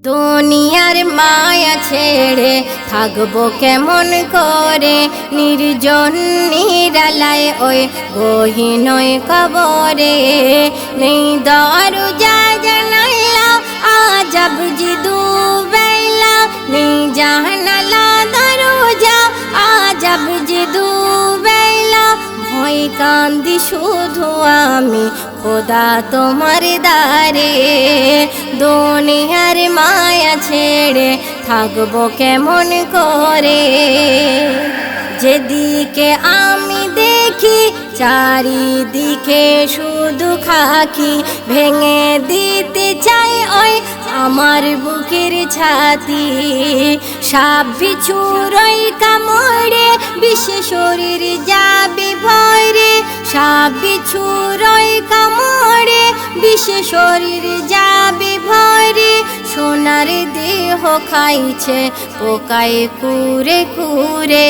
দুনিয়ার মায়া ছেড়ে থাকবো কেমন করে, নির্জন নিরালায় ওই গহীন কবরে। নেই দরজা জানালা আজব জি দুবেলা, নেই জানালা দরজা আজব জি দুবেলা। ভয় কান্দি শুধু আমি খোদা তোমার দ্বারে, দুনিয়ার মায়া ছেড়ে থাকবো কেমন করে। যেদিকে আমি দেখি চারিদিকে শুধু খাকি, ভেঙে দিতে চাই ওই আমার বুকের ছাতি। সাপ বিছুর ওই কামড়ে বিশ্বে শরীর যাবে ভরে, সাপ বিছুর ওই কামড়ে বিশ্বে শরীর যাবে ভরে। সোনার দেহ খাইছে পোকায় কুরে কুরে।